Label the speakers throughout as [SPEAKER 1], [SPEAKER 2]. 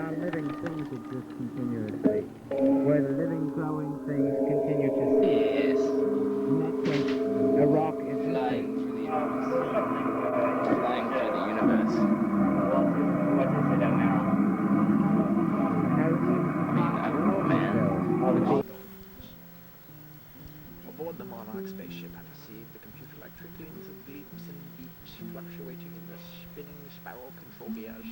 [SPEAKER 1] where living things exist continuously, where the living, growing things continue to see.
[SPEAKER 2] Yes.
[SPEAKER 1] In that case, a rock is
[SPEAKER 2] Flying through the universe. Flying through the universe.
[SPEAKER 3] What is it, Omero?
[SPEAKER 2] I don't know, man.
[SPEAKER 4] Aboard the Monarch spaceship, I perceived the computer-like tricklings of bleeps and beeps fluctuating in the spinning spiral control gears.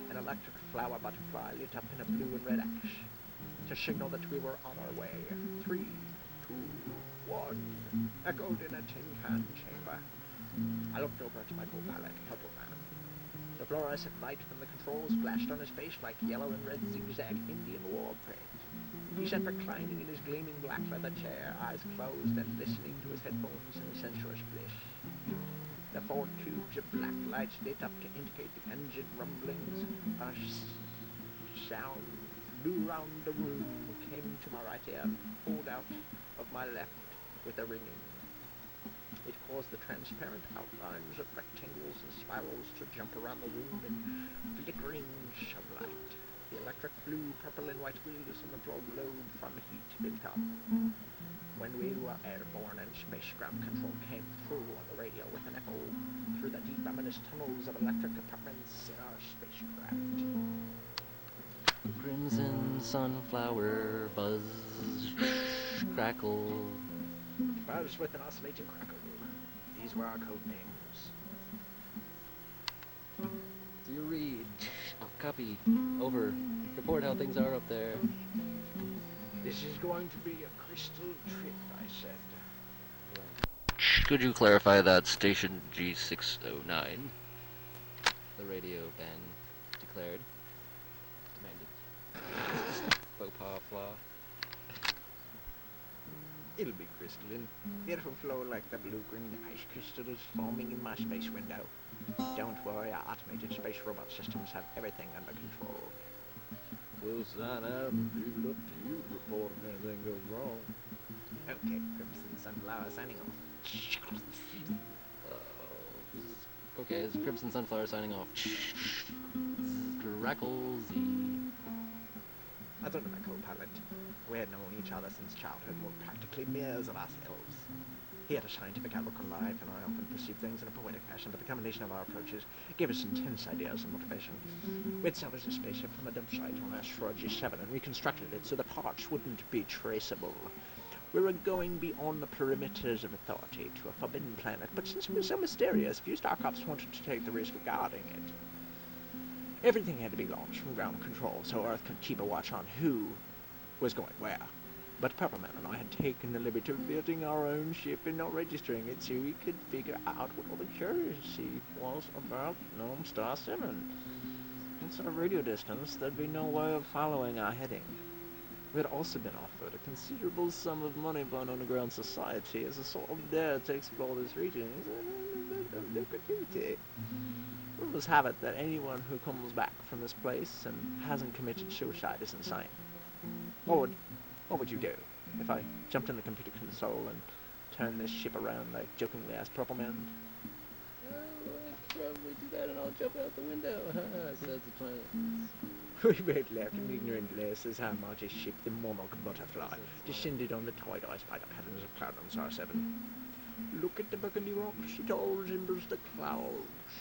[SPEAKER 4] An electric flower butterfly lit up in a blue and red ash to signal that we were on our way. 3, 2, 1, echoed in a tin-can chamber. I looked over to my co-pilot, Purple Man. The fluorescent light from the controls flashed on his face like yellow and red zigzag Indian war paint. He sat reclining in his gleaming black leather chair, eyes closed and listening to his headphones in sensuous bliss. The 4 tubes of black lights lit up to indicate the engine rumblings. A sound flew round the room, came to my right ear, pulled out of my left with a ringing. It caused the transparent outlines of rectangles and spirals to jump around the room in flickerings of light. The electric blue, purple, and white wheels on the floor glowed from heat built up. When we were airborne and spacecraft control came through on the radio with an echo through the deep ominous tunnels of electric compartments in our spacecraft.
[SPEAKER 5] Crimson sunflower buzz, crackle.
[SPEAKER 4] Buzz with an oscillating crackle. These were our code names.
[SPEAKER 5] Do you read? Oh, copy. Over. Report how things are up there.
[SPEAKER 4] This is going to be a crystal trip, I said.
[SPEAKER 5] Could you clarify that station G609? The radio band declared. Demanded. Faux pas flaw.
[SPEAKER 4] It'll be crystalline. It'll flow like the blue-green ice crystals forming in my space window. Don't worry, our automated space robot systems have everything under control.
[SPEAKER 1] We'll sign out and leave it up to you to report if anything goes wrong.
[SPEAKER 4] Okay, Crimson Sunflower signing off.
[SPEAKER 5] Okay, this is Crimson Sunflower signing off. Crackle Z.
[SPEAKER 4] I don't know my co-pilot. We had known each other since childhood and were practically mirrors of ourselves. He had a scientific outlook on life, and I often perceived things in a poetic fashion, but the combination of our approaches gave us intense ideas and motivation. We'd salvaged a spaceship from a dump site on asteroid G7 and reconstructed it so the parts wouldn't be traceable. We were going beyond the perimeters of authority to a forbidden planet, but since it was so mysterious, few Star Cops wanted to take the risk of guarding it. Everything had to be launched from ground control, so Earth could keep a watch on who was going where. But Purple Man and I had taken the liberty of building our own ship and not registering it so we could figure out what all the curiosity was about Gnome Star 7. Instead of radio distance, there'd be no way of following our heading. We had also been offered a considerable sum of money by an underground society as a sort of dare to explore this region. It's a lucrativity. Rumors have it that anyone who comes back from this place and hasn't committed suicide is insane. What would you do if I jumped in the computer console and turned this ship around? I jokingly asked Purple Man.
[SPEAKER 5] I'd probably do that and I'll jump out the window. Says the planet.
[SPEAKER 4] We both laughed in ignorant bliss as our mighty ship, the Monarch Butterfly, descended on the tie-dye spider patterns of cloud on Star 7. Look at the burgundy rocks, it all resembles the clouds.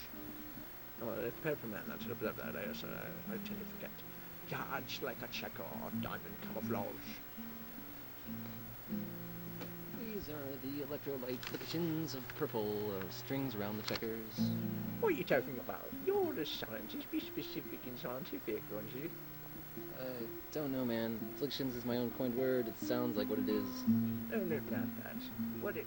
[SPEAKER 4] Well, if Purple Man had observed that later, so I tend to forget. Yards like a checker or diamond camouflage.
[SPEAKER 5] These are the electrolyte depictions of purple strings around the checkers.
[SPEAKER 4] What are you talking about? You're the scientist. Be specific and scientific, aren't you?
[SPEAKER 5] I don't know, man. Afflictions is my own coined word. It sounds like what it is.
[SPEAKER 4] No, not that. What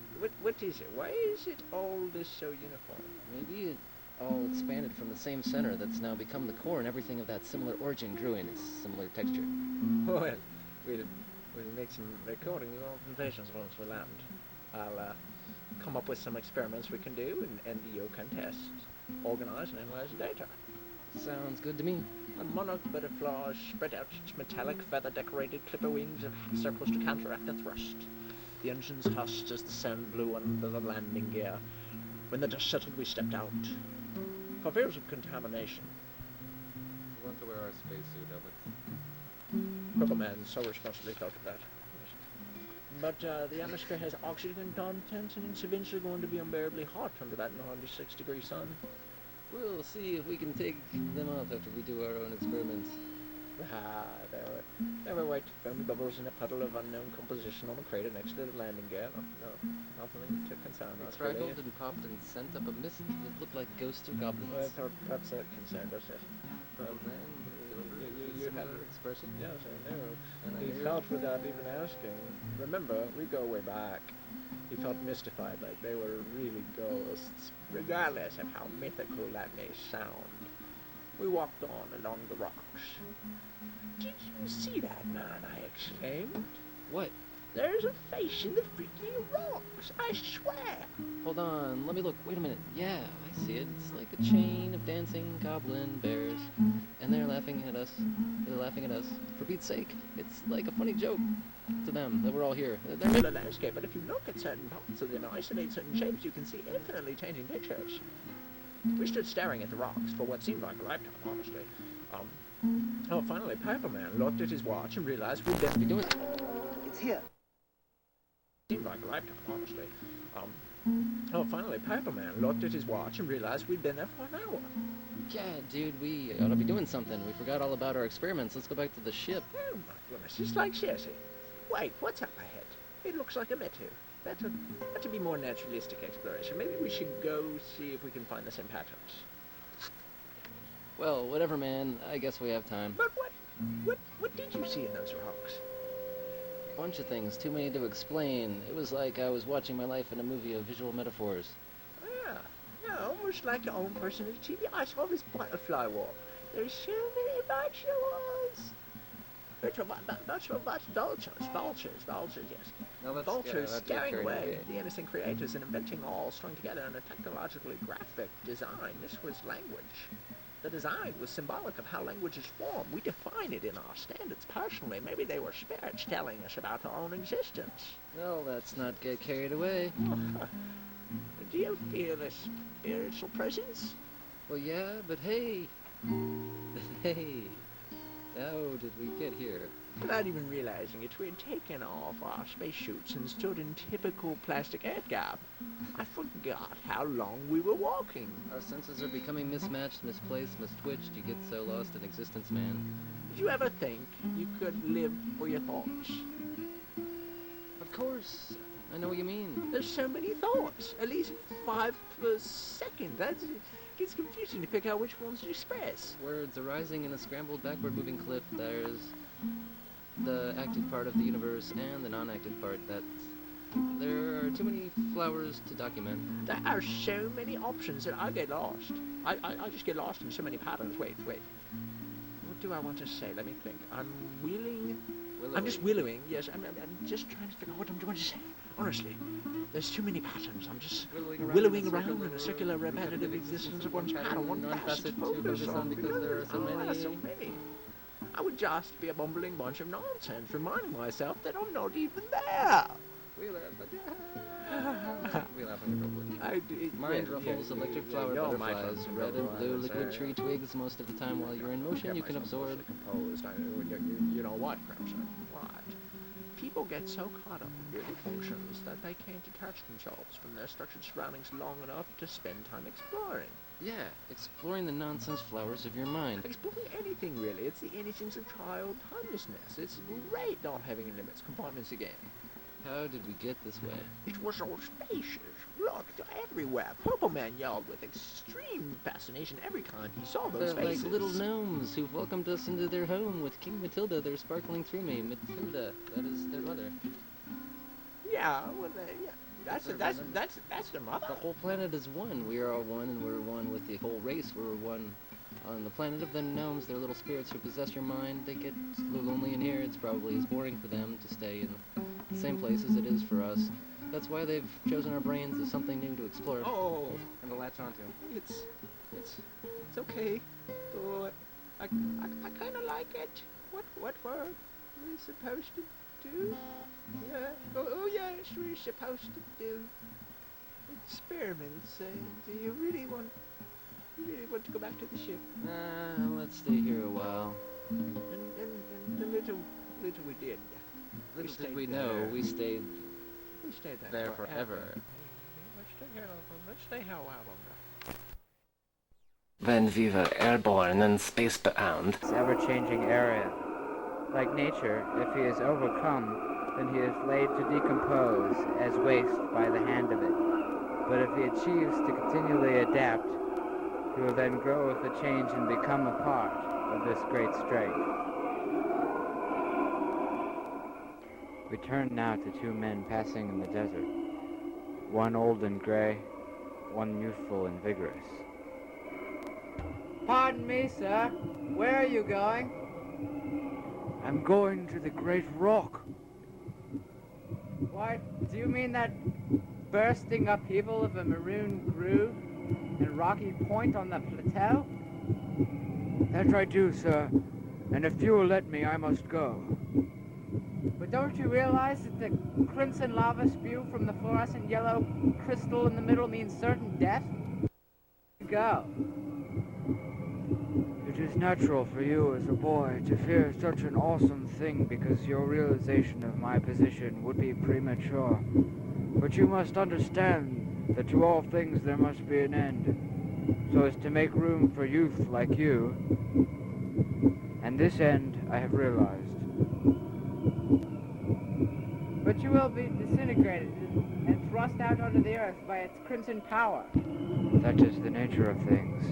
[SPEAKER 4] is it? Why is it all this so uniform?
[SPEAKER 5] Maybe it all expanded from the same center that's now become the core, and everything of that similar origin grew in its similar texture.
[SPEAKER 4] Well, we'll make some recordings or presentations once we land. I'll come up with some experiments we can do, and you can test, organize, and analyze the data.
[SPEAKER 5] Sounds good to me.
[SPEAKER 4] A Monarch Butterfly spread out its metallic feather-decorated clipper wings in circles to counteract the thrust. The engines hushed as the sand blew under the landing gear. When the dust settled, we stepped out. For fears of contamination.
[SPEAKER 1] We want to wear our spacesuit helmet
[SPEAKER 4] Purple Man so responsibly thought of that. Yes. But the atmosphere has oxygen content, and it's eventually going to be unbearably hot under that 96-degree sun.
[SPEAKER 5] We'll see if we can take them off after we do our own experiments.
[SPEAKER 4] There were white foamy bubbles in a puddle of unknown composition on the crater next to the landing gear. No, nothing to concern
[SPEAKER 5] They
[SPEAKER 4] us.
[SPEAKER 5] crackled and popped and sent up a mist that looked like ghosts or goblins.
[SPEAKER 4] Well, I thought perhaps that concerned us. Yes.
[SPEAKER 5] Well, then,
[SPEAKER 4] You
[SPEAKER 5] similar
[SPEAKER 4] had
[SPEAKER 5] expression.
[SPEAKER 4] Yes, I know.
[SPEAKER 5] And I
[SPEAKER 4] He
[SPEAKER 5] hear-
[SPEAKER 4] felt without even asking. Remember, we go way back. He felt mystified, like they were really ghosts, regardless of how mythical that may sound. We walked on along the rocks. Did you see that, man? I exclaimed.
[SPEAKER 5] What?
[SPEAKER 4] There's a face in the freaking rocks, I swear.
[SPEAKER 5] Hold on, let me look. Wait a minute. Yeah, I see it. It's like a chain of dancing goblin bears. And they're laughing at us. They're laughing at us. For Pete's sake, it's like a funny joke to them that we're all here.
[SPEAKER 4] They're in the landscape, but if you look at certain parts of them, isolate certain shapes, you can see infinitely changing pictures. We stood staring at the rocks for what seemed like a lifetime, honestly. Finally, Purple Man looked at his watch and realized we'd been doing.
[SPEAKER 2] It's here.
[SPEAKER 4] Seemed like a lifetime, honestly. Finally, Purple Man looked at his watch and realized we'd been there for an hour.
[SPEAKER 5] Yeah, dude, we ought to be doing something. We forgot all about our experiments. Let's go back to the ship.
[SPEAKER 4] Oh my goodness, it's like seriously. Wait, what's up ahead? It looks like a meteor. Better be more naturalistic exploration. Maybe we should go see if we can find the same patterns.
[SPEAKER 5] Well, whatever, man. I guess we have time.
[SPEAKER 4] But what did you see in those rocks?
[SPEAKER 5] Bunch of things, too many to explain. It was like I was watching my life in a movie of visual metaphors.
[SPEAKER 4] Yeah, almost like your own personal TV. I saw this butterfly walk. There's so many vegetables. Vultures, yes.
[SPEAKER 5] No,
[SPEAKER 4] Vultures scaring away the innocent creators and inventing all strung together in a technologically graphic design. This was language. The design was symbolic of how language is formed. We define it in our standards personally. Maybe they were spirits telling us about our own existence.
[SPEAKER 5] Well, let's not get carried away.
[SPEAKER 4] Do you feel a spiritual presence?
[SPEAKER 5] Well, yeah, but hey. Hey. How did we get here?
[SPEAKER 4] Without even realizing it, we had taken off our spacesuits and stood in typical plastic Earth gap. I forgot how long we were walking.
[SPEAKER 5] Our senses are becoming mismatched, misplaced, mistwitched. You get so lost in existence, man.
[SPEAKER 4] Did you ever think you could live for your thoughts?
[SPEAKER 5] Of course. I know what you mean.
[SPEAKER 4] There's so many thoughts, at least 5 per second. It gets confusing to pick out which ones to express.
[SPEAKER 5] Words arising in a scrambled backward moving cliff. There's the active part of the universe and the non-active part. There are too many flowers to document.
[SPEAKER 4] There are so many options that I get lost. I just get lost in so many patterns. Wait. What do I want to say? Let me think. I'm just willowing. Yes, I'm just trying to figure out what I'm going to say. Honestly, there's too many patterns. I'm just willowing around in a circular, repetitive existence of one's pattern, one facet to focus on
[SPEAKER 5] because there are so many.
[SPEAKER 4] I would just be a bumbling bunch of nonsense, reminding myself that I'm not even there.
[SPEAKER 5] We laugh inappropriately. Mind ruffles, electric flower butterflies, red and blue liquid tree twigs. Most of the time while you're in motion, you can absorb.
[SPEAKER 4] You know what, Crimson? What? People get so caught up in beauty functions that they can't detach themselves from their structured surroundings long enough to spend time exploring.
[SPEAKER 5] Yeah, exploring the nonsense flowers of your mind.
[SPEAKER 4] Exploring anything, really. It's the innocence of child timelessness. It's great not having limits, compartments again.
[SPEAKER 5] How did we get this way?
[SPEAKER 4] It was all spacious. Look, they're everywhere. Purple Man yelled with extreme fascination every time he saw those
[SPEAKER 5] They're
[SPEAKER 4] faces.
[SPEAKER 5] like little gnomes who've welcomed us into their home with King Matilda. They're sparkling through me. Matilda, that is their mother.
[SPEAKER 4] Yeah, well, yeah. That's their mother.
[SPEAKER 5] The whole planet is one. We are all one, and we're one with the whole race. We're one on the planet of the gnomes. They're little spirits who possess your mind. They get a little lonely in here. It's probably as boring for them to stay in the same place as it is for us. That's why they've chosen our brains as something new to explore.
[SPEAKER 4] Oh,
[SPEAKER 5] and to latch onto.
[SPEAKER 4] it's okay. But I kind of like it. What were we supposed to do? Yeah. Oh yes, we're supposed to do experiments. Do you really want to go back to the ship?
[SPEAKER 5] Let's stay here a while.
[SPEAKER 4] And the little little we did.
[SPEAKER 5] Little did
[SPEAKER 4] stayed
[SPEAKER 5] we know,
[SPEAKER 4] there.
[SPEAKER 5] we stayed
[SPEAKER 4] We stayed
[SPEAKER 5] there forever.
[SPEAKER 4] Let's stay here a while longer.
[SPEAKER 5] When we were airborne and spacebound.
[SPEAKER 1] This ever-changing area. Like nature, if he is overcome, then he is laid to decompose as waste by the hand of it. But if he achieves to continually adapt, he will then grow with the change and become a part of this great strength. We turn now to two men passing in the desert. One old and gray, one youthful and vigorous. Pardon me, sir. Where are you going? I'm going to the Great Rock. Why, do you mean that bursting upheaval of a maroon groove and rocky point on the plateau? That I do, sir. And if you will let me, I must go. But don't you realize that the crimson lava spew from the fluorescent yellow crystal in the middle means certain death? Go. It is natural for you as a boy to fear such an awesome thing because your realization of my position would be premature. But you must understand that to all things there must be an end, so as to make room for youth like you. And this end I have realized. But you will be disintegrated and thrust out onto the earth by its crimson power. That is the nature of things,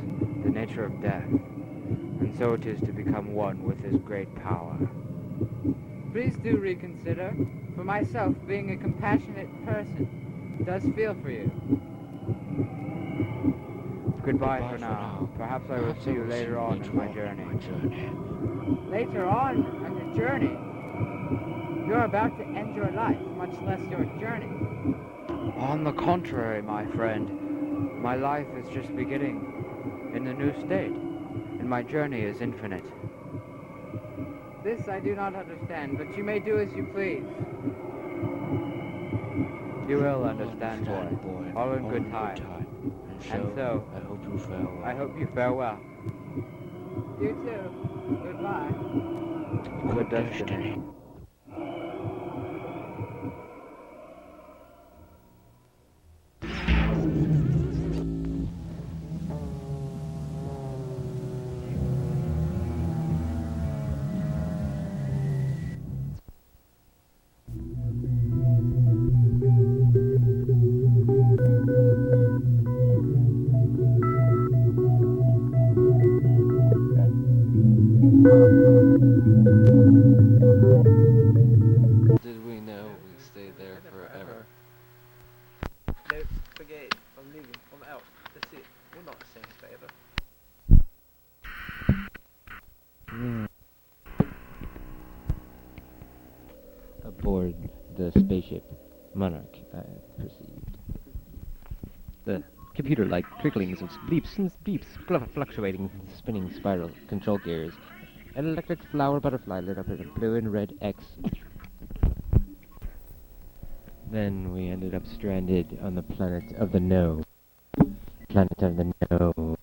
[SPEAKER 1] the nature of death. And so it is to become one with his great power. Please do reconsider. For myself, being a compassionate person, does feel for you. Goodbye for now. Perhaps I will see you later on in my journey. Later on your journey? You're about to end your life, much less your journey. On the contrary, my friend. My life is just beginning in the new state, and my journey is infinite. This I do not understand, but you may do as you please. You will understand, boy. All in good time. And so,
[SPEAKER 5] I hope you fare well.
[SPEAKER 1] I hope you fare well. You too. Goodbye. Good destiny.
[SPEAKER 5] Did we know we stayed there forever?
[SPEAKER 4] Don't forget, I'm leaving, I'm out. That's it. We're not saying forever.
[SPEAKER 6] Aboard the spaceship Monarch, I perceived. The computer-like tricklings of bleeps and beeps, fluctuating spinning spiral control gears. An electric flower butterfly lit up with a blue and red X. Then we ended up stranded on the planet of the Gnomes. Planet of the Gnomes.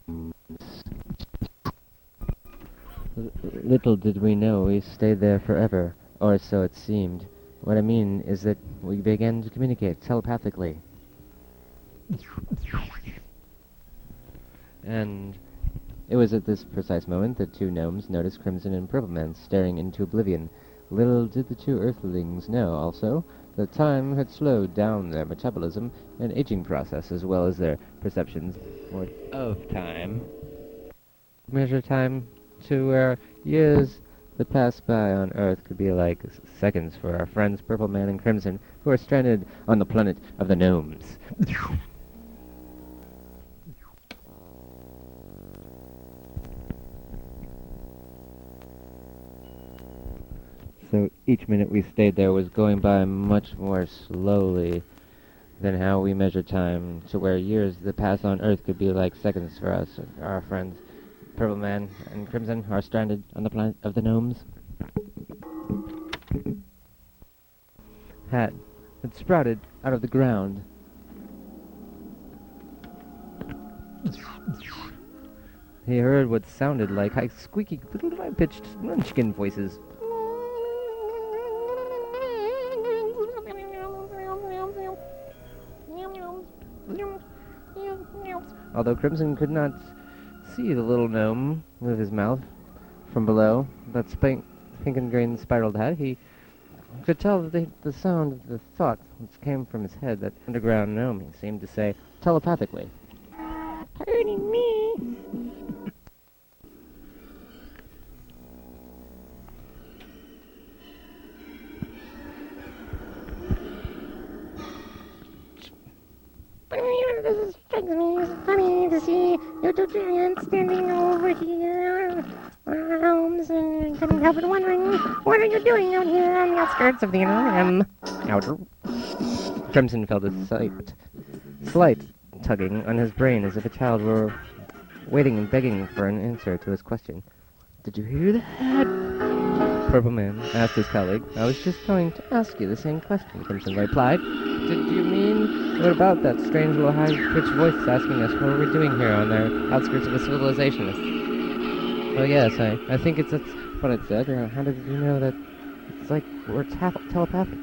[SPEAKER 6] Little did we know we stayed there forever, or so it seemed. What I mean is that we began to communicate telepathically. And it was at this precise moment that two gnomes noticed Crimson and Purple Man staring into oblivion. Little did the two Earthlings know, also, that time had slowed down their metabolism and aging process, as well as their perceptions of time. Measure time to where years that passed by on Earth could be like seconds for our friends Purple Man and Crimson, who are stranded on the planet of the Gnomes. So each minute we stayed there was going by much more slowly than how we measure time, to where years that pass on Earth could be like seconds for us. Our friends Purple Man and Crimson are stranded on the planet of the Gnomes. Had sprouted out of the ground. He heard what sounded like high, squeaky, little high-pitched munchkin voices. Although Crimson could not see the little gnome move his mouth from below that pink and green spiraled head, he could tell that the sound of the thought which came from his head, that underground gnome, he seemed to say telepathically, "Hurting me." This strikes me as funny to see you two giants standing over here. Gnomes, and I couldn't help but wondering, what are you doing out here on the outskirts of the inner outer? Crimson felt a slight tugging on his brain as if a child were waiting and begging for an answer to his question. Did you hear that? Purple Man asked his colleague. I was just going to ask you the same question, Crimson replied. Did you mean, what about that strange little high-pitched voice asking us what we're doing here on the outskirts of a civilization? Oh yes, I think that's what it said. How did you know that it's like we're telepathic?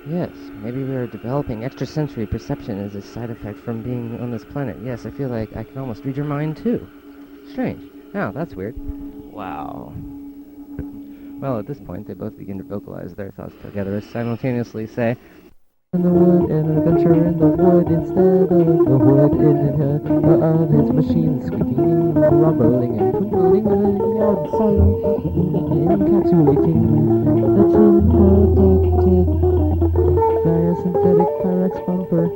[SPEAKER 6] Yes, maybe we're developing extrasensory perception as a side effect from being on this planet. Yes, I feel like I can almost read your mind too. Strange. Oh, that's weird. Wow. Well, at this point, they both begin to vocalize their thoughts together as simultaneously say, in the wood, an adventure in the wood instead of the wood of his machine squeaking, rumbling and twinkling outside, encapsulating the tin protected by a synthetic Pyrex bumper.